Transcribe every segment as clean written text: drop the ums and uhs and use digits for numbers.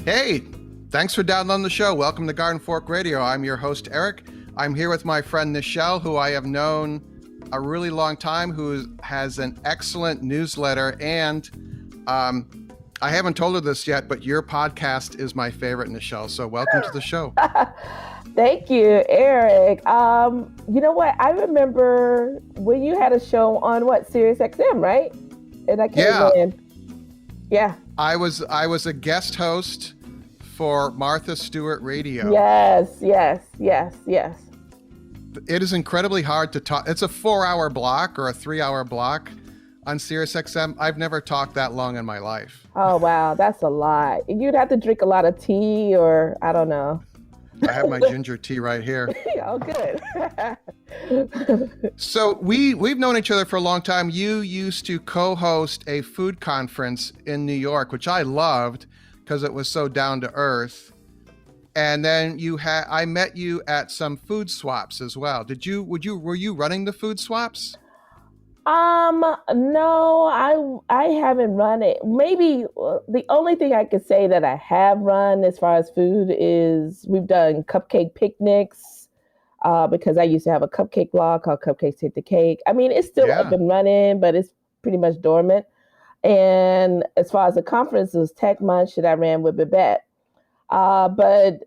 Hey, thanks for downloading the show. Welcome to GardenFork Radio. I'm your host, Eric. I'm here with my friend Nichelle, who I have known a really long time, who has an excellent newsletter. And I haven't told her this yet, but your podcast is my favorite, Nichelle. So welcome to the show. Thank you, Eric. You know what? I remember when you had a show on Sirius XM, right? And I came in. Yeah. I was a guest host for Martha Stewart Radio. Yes. It is incredibly hard to talk. It's a 4-hour block or a 3-hour block on Sirius XM. I've never talked that long in my life. Oh, wow. That's a lot. You'd have to drink a lot of tea or I don't know. I have my ginger tea right here. Oh, good. So we've known each other for a long time. You used to co-host a food conference in New York, which I loved because it was so down to earth. And then I met you at some food swaps as well. Were you running the food swaps? No, I haven't run it. Maybe the only thing I could say that I have run as far as food is we've done cupcake picnics, because I used to have a cupcake blog called Cupcakes Take the Cake. I mean, it's still up and running, but it's pretty much dormant. And as far as the conference, it was Tech Munch that I ran with Babette. But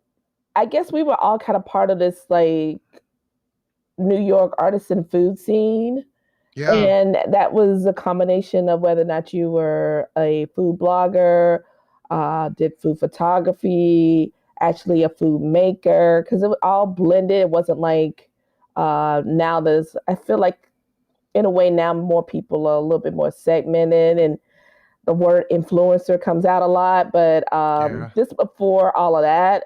I guess we were all kind of part of this like New York artisan food scene. Yeah. And that was a combination of whether or not you were a food blogger, did food photography, actually a food maker, because it was all blended. It wasn't like now I feel like in a way now more people are a little bit more segmented and the word influencer comes out a lot. But just before all of that,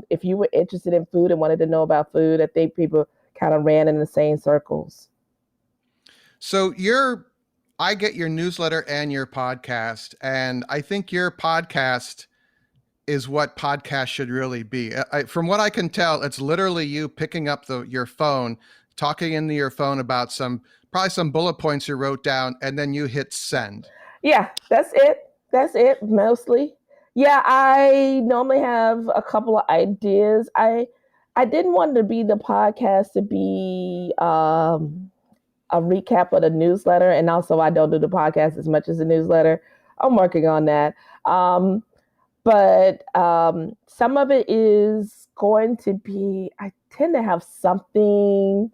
if you were interested in food and wanted to know about food, I think people kind of ran in the same circles. So I get your newsletter and your podcast, and I think your podcast is what podcast should really be. From what I can tell, it's literally you picking up your phone, talking into your phone about probably some bullet points you wrote down, and then you hit send. Yeah, that's it mostly. Yeah, I normally have a couple of ideas. I didn't want to be the podcast to be a recap of the newsletter, and also I don't do the podcast as much as the newsletter. I'm working on that. But some of it is going to be, I tend to have something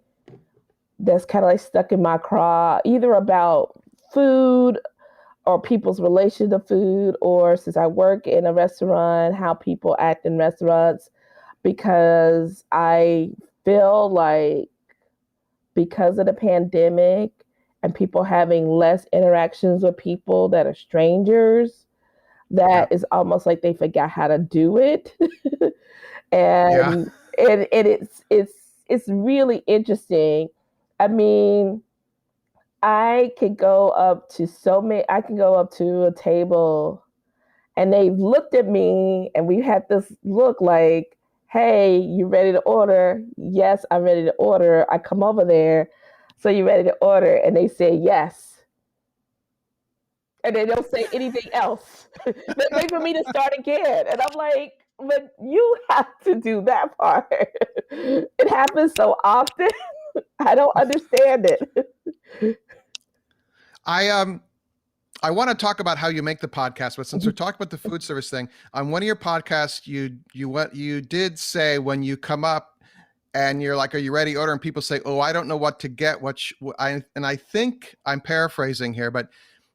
that's kind of like stuck in my craw, either about food or people's relation to food, or since I work in a restaurant, how people act in restaurants, because I feel like because of the pandemic and people having less interactions with people that are strangers, that is almost like they forgot how to do it. And it's really interesting. I mean, I can go up to a table and they've looked at me and we had this look like, hey, you ready to order? Yes, I'm ready to order. I come over there. So you ready to order? And they say yes. And they don't say anything else. They wait for me to start again. And I'm like, but you have to do that part. It happens so often. I don't understand it. I want to talk about how you make the podcast, but since we're talking about the food service thing, on one of your podcasts, you did say when you come up and you're like, "Are you ready?" Order, and people say, "Oh, I don't know what to get." And I think I'm paraphrasing here, but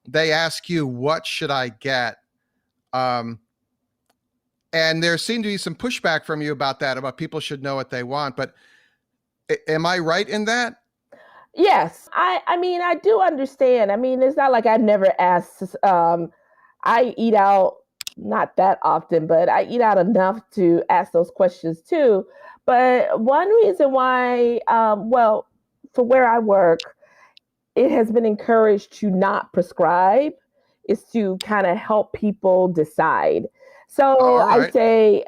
they ask you, "What should I get?" And there seemed to be some pushback from you about that, about people should know what they want. But am I right in that? Yes, I mean, I do understand. I mean, it's not like I never asked. I eat out not that often, but I eat out enough to ask those questions too. But one reason why, for where I work, it has been encouraged to not prescribe, is to kind of help people decide. So I say,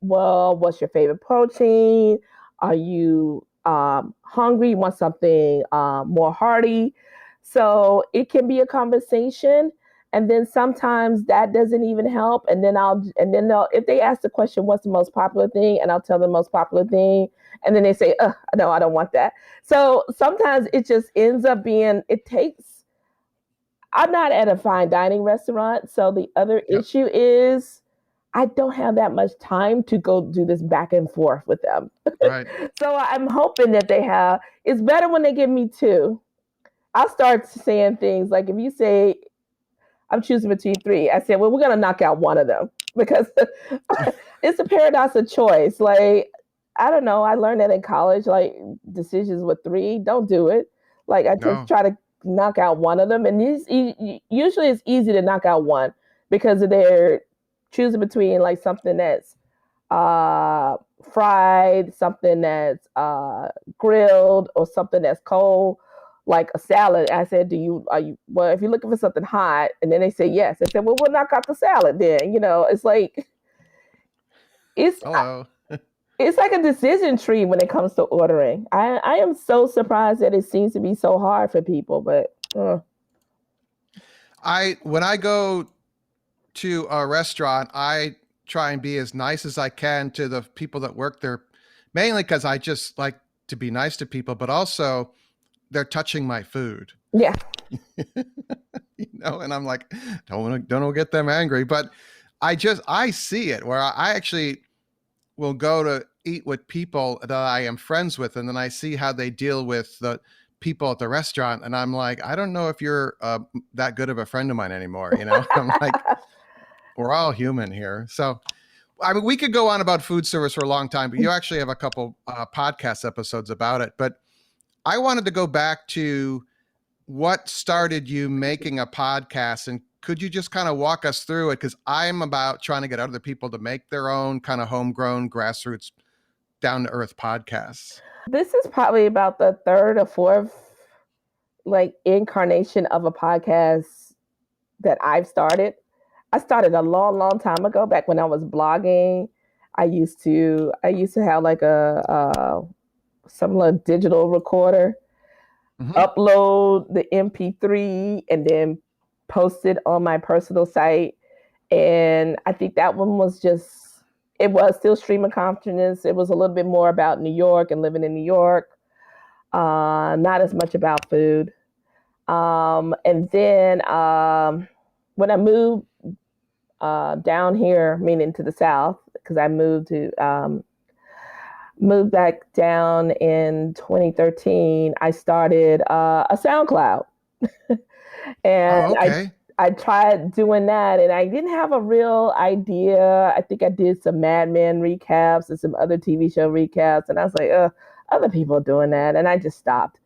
what's your favorite protein? Are you hungry? You want something more hearty? So it can be a conversation. And then sometimes that doesn't even help. And then they'll, if they ask the question, what's the most popular thing? And I'll tell them the most popular thing. And then they say, no, I don't want that. So sometimes it just ends up being, I'm not at a fine dining restaurant. So the other issue is I don't have that much time to go do this back and forth with them. Right. So I'm hoping that it's better when they give me two. I'll start saying things like, if you say, I'm choosing between three, I said, well, we're going to knock out one of them, because it's a paradox of choice. Like, I don't know. I learned that in college, like decisions with three, don't do it. Like, I just try to knock out one of them. And usually it's easy to knock out one because they're choosing between like something that's fried, something that's grilled, or something that's cold, like a salad. I said, well, if you're looking for something hot, and then they say yes, I said, well, we'll knock out the salad then. It's like, Hello. It's like a decision tree when it comes to ordering. I am so surprised that it seems to be so hard for people, but when I go to a restaurant, I try and be as nice as I can to the people that work there, mainly because I just like to be nice to people, but also they're touching my food. Yeah. And I'm like, don't want to get them angry, but I see it where I actually will go to eat with people that I am friends with, and then I see how they deal with the people at the restaurant, and I'm like, I don't know if you're that good of a friend of mine anymore. I'm like, we're all human here. So, I mean, we could go on about food service for a long time, but you actually have a couple podcast episodes about it. But I wanted to go back to what started you making a podcast, and could you just kind of walk us through it? Because I'm about trying to get other people to make their own kind of homegrown, grassroots, down to earth podcasts. This is probably about the third or fourth like incarnation of a podcast that I've started. I started a long, long time ago, back when I was blogging. I used to have like some little digital recorder, upload the MP3, and then post it on my personal site. And I think that one was it was still stream of consciousness. It was a little bit more about New York and living in New York, not as much about food. And then when I moved down here, meaning to the South, because I moved back down in 2013, I started a SoundCloud. And I tried doing that, and I didn't have a real idea. I think I did some Mad Men recaps and some other TV show recaps, and I was like, other people are doing that, and I just stopped.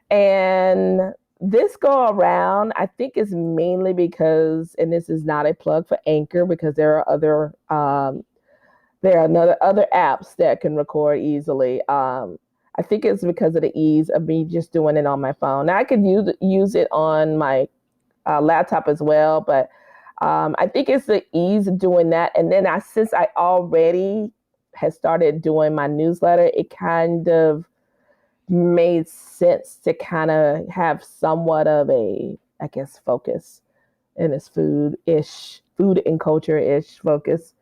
And this go around, I think, is mainly because, and this is not a plug for Anchor, because there are other apps that can record easily. I think it's because of the ease of me just doing it on my phone. Now I could use it on my laptop as well, but I think it's the ease of doing that. And then since I already had started doing my newsletter, it kind of made sense to kind of have somewhat of a, I guess, focus in this food and culture-ish focus.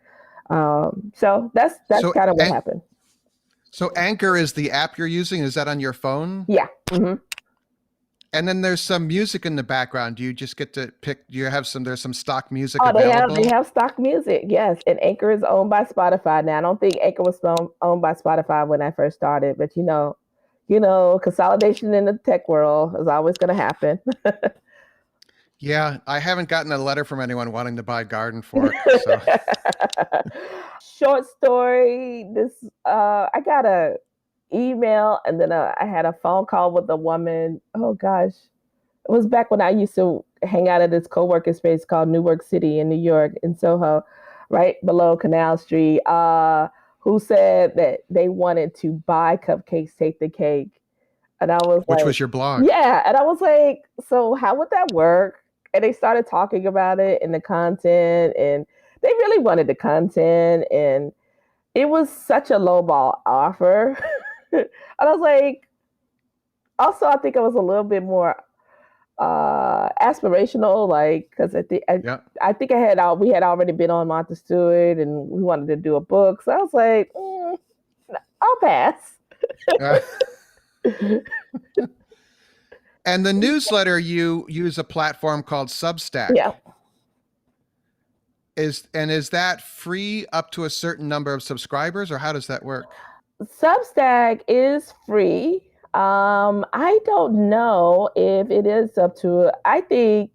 So that's kind of what happened. So Anchor is the app you're using. Is that on your phone? Yeah. Mm-hmm. And then there's some music in the background. Do you just get to pick? Do you have there's some stock music available? They have stock music, yes. And Anchor is owned by Spotify now. I don't think Anchor was owned by Spotify when I first started, but you know, consolidation in the tech world is always going to happen. Yeah, I haven't gotten a letter from anyone wanting to buy GardenFork. So. Short story. I got a email, and then I had a phone call with a woman. Oh gosh, it was back when I used to hang out at this co-working space called New York City in New York, in Soho, right below Canal Street. Who said that they wanted to buy Cupcakes Take the Cake. And I was Which was your blog. Yeah. And I was like, so how would that work? And they started talking about it and the content, and they really wanted the content, and it was such a lowball offer. And I was like, also, I think I was a little bit more aspirational, like because Yeah. I think we had already been on Martha Stewart, and we wanted to do a book, so I was like, I'll pass. Uh, and the newsletter, you use a platform called Substack. Yeah. Is that free up to a certain number of subscribers, or how does that work? Substack is free. I don't know if it is up to. I think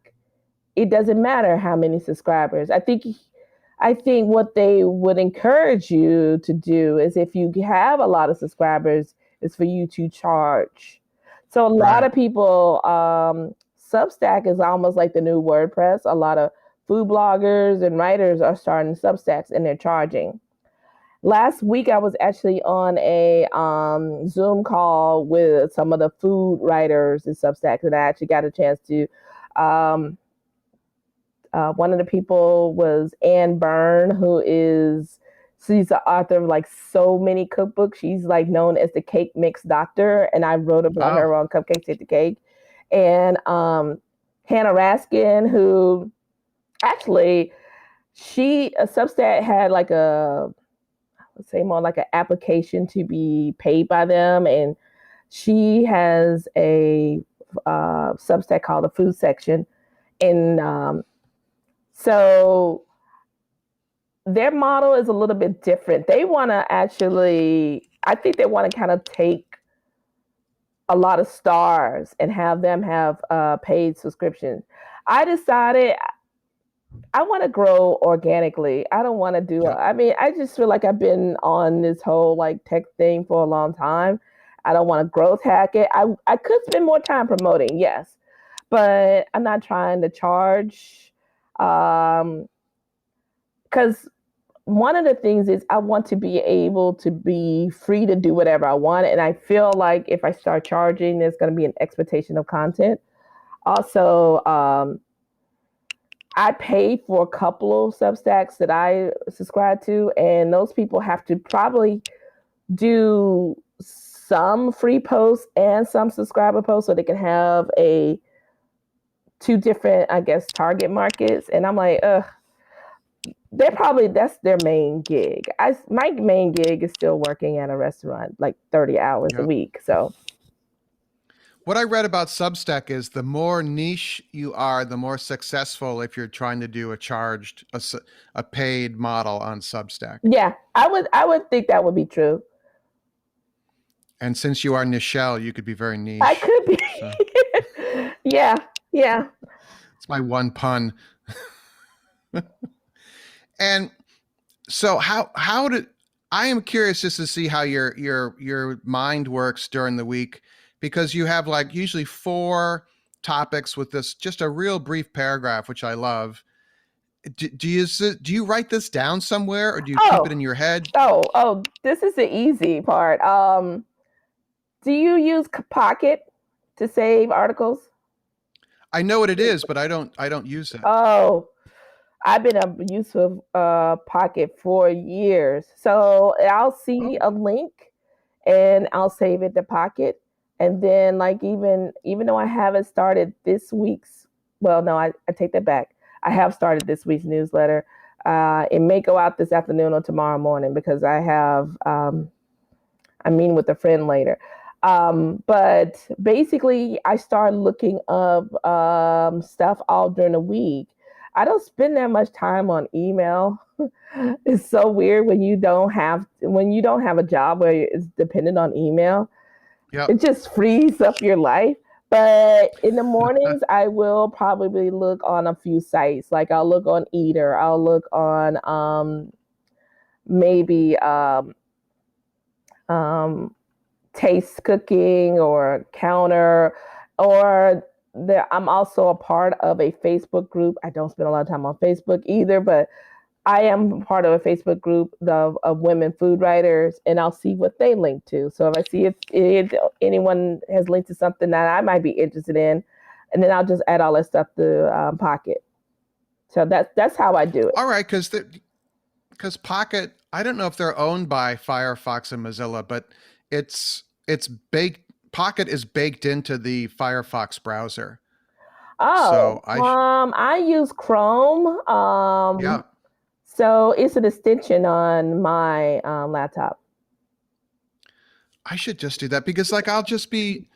it doesn't matter how many subscribers. I think what they would encourage you to do is if you have a lot of subscribers, is for you to charge. So a lot Right. of people, Substack is almost like the new WordPress. A lot of food bloggers and writers are starting Substacks and they're charging. Last week, I was actually on a Zoom call with some of the food writers in Substack, and I actually got a chance to. Um, one of the people was Ann Byrne, she's the author of like so many cookbooks. She's like known as the cake mix doctor, and I wrote about Oh, her on Cupcakes Hit the Cake. And Hannah Raskin, who actually Substack had like let's say more like an application to be paid by them, and she has a Substack called the Food Section, and so their model is a little bit different. They want to actually, I think they want to kind of take a lot of stars and have them have paid subscriptions. I decided I want to grow organically. I don't want to do. yeah. I mean, I just feel like I've been on this whole like tech thing for a long time. I don't want to growth hack it. I could spend more time promoting, yes, but I'm not trying to charge. Because one of the things is I want to be able to be free to do whatever I want, and I feel like if I start charging, there's going to be an expectation of content. Also, I pay for a couple of Substacks that I subscribe to, and those people have to probably do some free posts and some subscriber posts so they can have two different, I guess, target markets. And I'm like, that's their main gig. My main gig is still working at a restaurant, like 30 hours a Yeah. week. So What I read about Substack is the more niche you are, the more successful if you're trying to do a paid model on Substack. yeah, I would think that would be true. And since you are Nichelle, you could be very I niche. could be. So Yeah, yeah. it's my one pun. And so how did I am curious just to see how your mind works during the week, because you have like usually four topics with this just a real brief paragraph, which I love. Do you write this down somewhere, or do you keep Oh, it in your head? oh. This is the easy part. Do you use Pocket to save articles? I know what it is, but I don't use it. Oh, I've been a use of Pocket for years. So I'll see Oh, a link and I'll save it to Pocket. And then like even though I haven't started this week's, well, no, I take that back. I have started this week's newsletter. It may go out this afternoon or tomorrow morning because I'm meeting with a friend later. But basically, I start looking up stuff all during the week. I don't spend that much time on email. It's so weird when you don't have a job where it's dependent on email. yep. It just frees up your life. But in the mornings, I will probably look on a few sites. Like I'll look on Eater. I'll look on maybe um, Taste Cooking or Counter, or I'm also a part of a Facebook group. I don't spend a lot of time on Facebook either, but I am part of a Facebook group of women food writers, and I'll see what they link to. So if I see if anyone has linked to something that I might be interested in, and then I'll just add all that stuff to Pocket. So that's how I do it. All right, because Pocket, I don't know if they're owned by Firefox and Mozilla, but it's baked. Pocket is baked into the Firefox browser. Oh, So I sh- I use Chrome. yeah, So it's an extension on my laptop. I should just do that because like I'll just be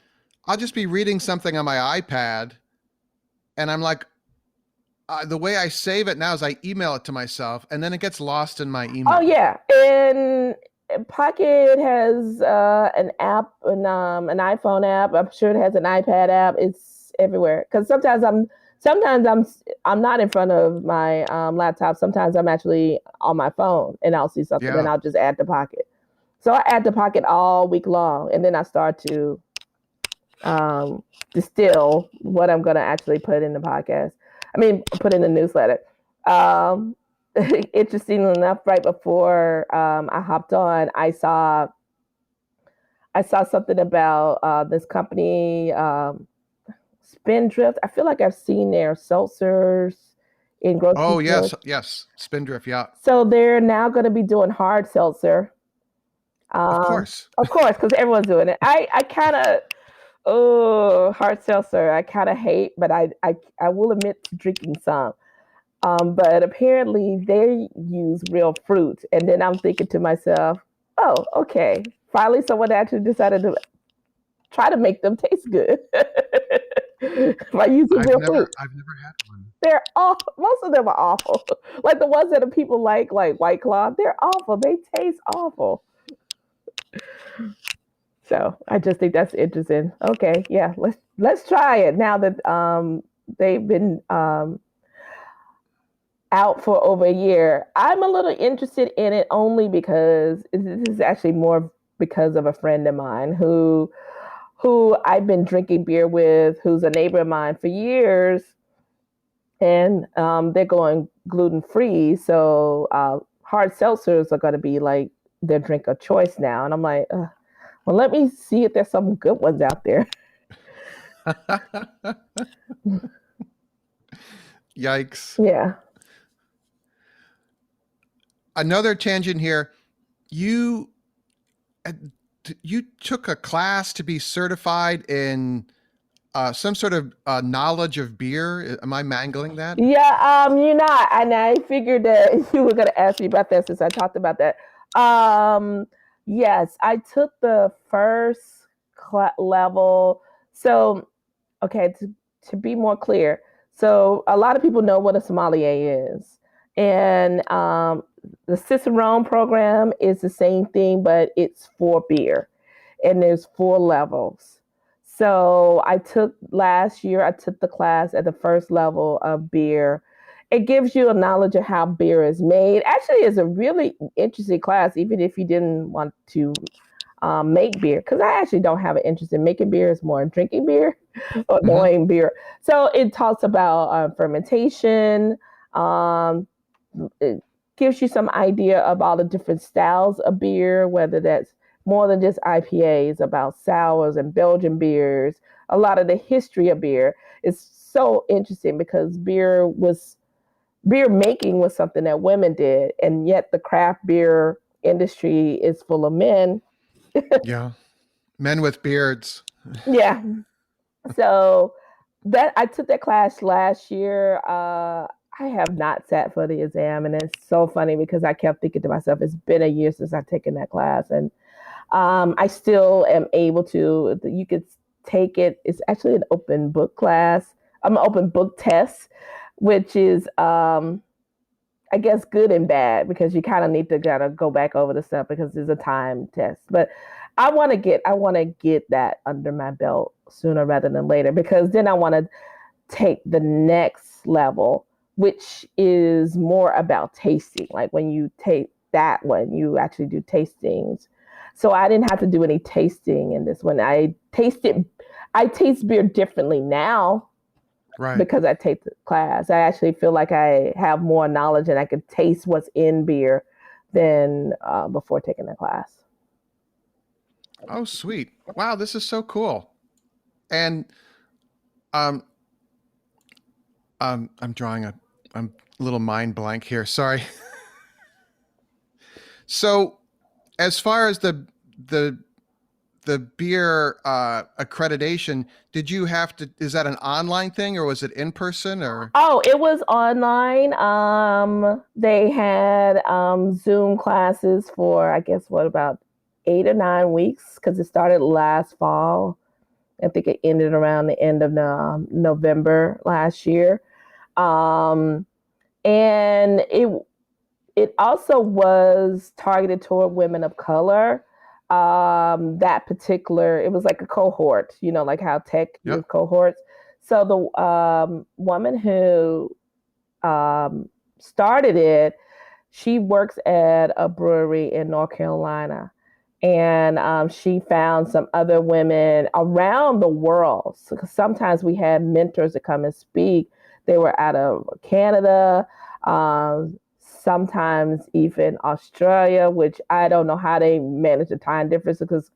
reading something on my iPad and I'm like the way I save it now is I email it to myself and then it gets lost in my Oh email. yeah, and Pocket has an app, an iPhone app. I'm sure it has an iPad app. It's everywhere because sometimes I'm not in front of my laptop. Sometimes I'm actually on my phone and I'll see something and Yeah. I'll just add the Pocket. So I add the Pocket all week long, and then I start to um, distill what I'm going to actually put in the podcast. I mean, put in the newsletter. Um, Interestingly enough, right before I hopped on, I saw something about this company, Spindrift. I feel like I've seen their seltzers in grocery Oh stores. yes, yes. Spindrift, yeah. So they're now going to be doing hard seltzer. Of Um, course. of course, because everyone's doing it. I kind of Oh, hard seltzer. I kind of hate, but I will admit to drinking some. But apparently they use real fruit, and then I'm thinking to myself, oh, okay. Finally, someone actually decided to try to make them taste good by using I've real fruit. never I've never had one. They're awful. Most of them are awful. Like the ones that people like White Claw, they're awful. They taste awful. So I just think that's interesting. Okay, yeah, let's try it now that they've been out for over a year. I'm a little interested in it only because this is actually more because of a friend of mine who I've been drinking beer with, who's a neighbor of mine for years, and they're going gluten free. So hard seltzers are going to be like their drink of choice now, and I'm like, well, let me see if there's some good ones out there. Yikes. Yeah. Another tangent here. You uh, you took a class to be certified in some sort of knowledge of beer. Am I mangling that? Yeah, you're not. And I figured that you were going to ask me about that since I talked about that. Um, yes, I took the first level. So, okay, to be more clear, so a lot of people know what a sommelier is. And the Cicerone program is the same thing, but it's for beer. And there's 4 levels. So I took the class at the first level of beer. It gives you a knowledge of how beer is made. Actually, it's a really interesting class, even if you didn't want to make beer, because I actually don't have an interest in making beer. It's more in drinking beer or Hmm. knowing beer. So it talks about fermentation. Um, it gives you some idea of all the different styles of beer, whether that's more than just IPAs, about sours and Belgian beers. A lot of the history of beer is so interesting because beer making was something that women did, and yet the craft beer industry is full of men. Yeah. Men with beards. Yeah. So that I took that class last year. I have not sat for the exam, and it's so funny because I kept thinking to myself, it's been a year since I've taken that class, and I still am able to. You could take it. It's actually an open book class. I'm an open book test, which is I guess good and bad because you kind of need to kind of go back over the stuff because it's a time test. But I want to get that under my belt sooner rather than later because then I want to take the next level, which is more about tasting. Like when you take that one, you actually do tastings. So I didn't have to do any tasting in this one. I taste beer differently now Right. because I take the class. I actually feel like I have more knowledge and I can taste what's in beer than before taking the class. Oh, sweet. Wow, this is so cool. And um I'm drawing I'm a little mind blank here. Sorry. So, as far as the the beer accreditation, did you have to, is that an online thing or was it in person or? Oh, it was online. They had Zoom classes for, I guess, what, about 8 or 9 weeks, because it started last fall. I think it ended around the end of November last year. Um, and it also was targeted toward women of color. That particular, it was like a cohort, like how tech is Yep. cohorts. So the woman who started it, she works at a brewery in North Carolina. And she found some other women around the world. So sometimes we had mentors that come and speak. They were out of Canada, sometimes even Australia, which I don't know how they manage the time difference, because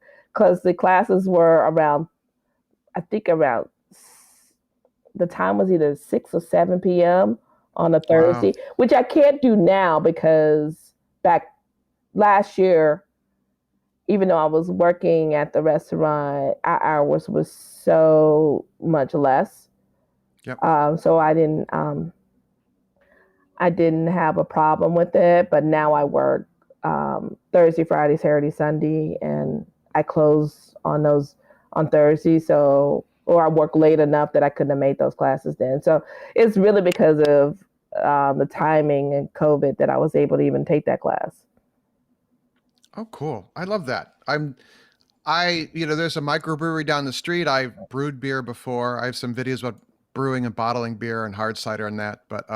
the classes were around, I think around, the time was either 6 or 7 p.m. on a Thursday, Wow. which I can't do now because back last year, even though I was working at the restaurant, our hours was so much less. Yep. So I didn't have a problem with it, but now I work Thursday, Friday, Saturday, Sunday, and I close on Thursday. So, or I work late enough that I couldn't have made those classes then. So it's really because of the timing and COVID that I was able to even take that class. Oh, cool. I love that. There's a microbrewery down the street. I've brewed beer before. I have some videos about brewing and bottling beer and hard cider and that, but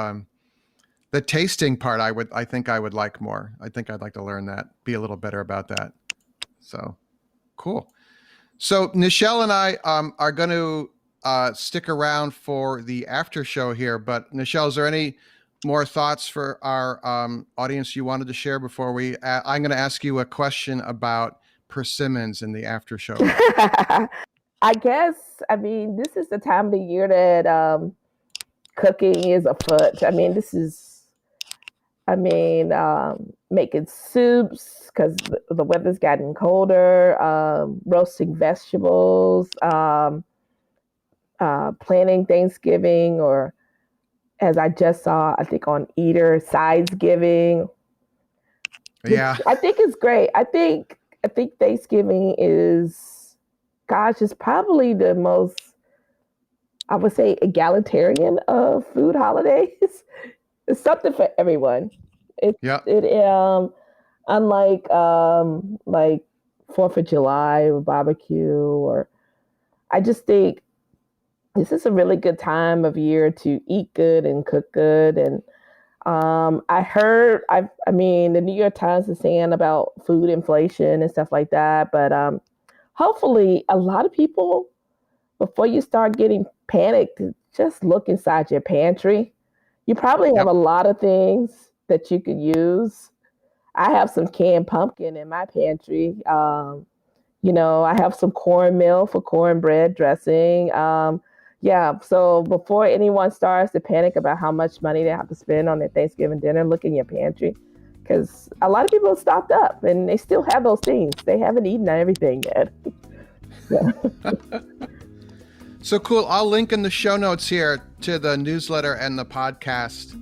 the tasting part, I think I would like more. I think I'd like to learn that, be a little better about that. So cool. So Nichelle and I are going to stick around for the after show here, but Nichelle, is there any more thoughts for our audience you wanted to share before I'm going to ask you a question about persimmons in the after show. I guess, this is the time of the year that cooking is afoot. Making soups because the weather's gotten colder, roasting vegetables, planning Thanksgiving, or as I just saw, I think on Eater, Sidesgiving. Yeah. I think it's great. I think Thanksgiving is, gosh, it's probably the most, I would say, egalitarian of food holidays. It's something for everyone. Unlike like 4th of July or barbecue, or I just think this is a really good time of year to eat good and cook good. And the New York Times is saying about food inflation and stuff like that. But hopefully a lot of people, before you start getting panicked, just look inside your pantry. You probably have a lot of things that you could use. I have some canned pumpkin in my pantry. I have some cornmeal for cornbread dressing. So before anyone starts to panic about how much money they have to spend on their Thanksgiving dinner, look in your pantry, because a lot of people have stocked up and they still have those things. They haven't eaten everything yet. So cool. I'll link in the show notes here to the newsletter and the podcast.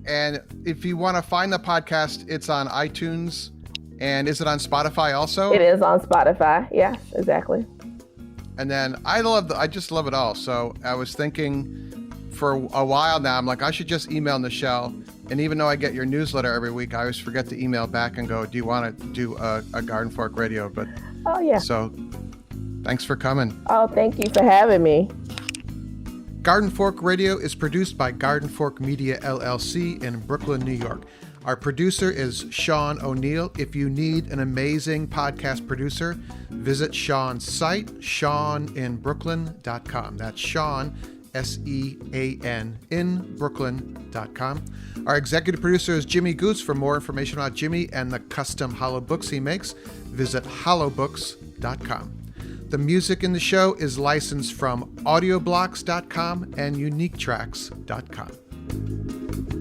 And if you want to find the podcast, it's on iTunes. And is it on Spotify also? It is on Spotify. Yeah, exactly. And then I just love it all. So I was thinking for a while now, I'm like, I should just email Nichelle. And even though I get your newsletter every week, I always forget to email back and go, do you want to do a GardenFork radio? But oh yeah. So thanks for coming. Oh, thank you for having me. GardenFork Radio is produced by GardenFork Media LLC in Brooklyn, New York. Our producer is Sean O'Neill. If you need an amazing podcast producer, visit Sean's site, SeanInBrooklyn.com. That's Sean, SEAN, in Brooklyn.com. Our executive producer is Jimmy Goose. For more information about Jimmy and the custom hollow books he makes, visit hollowbooks.com. The music in the show is licensed from audioblocks.com and uniquetracks.com.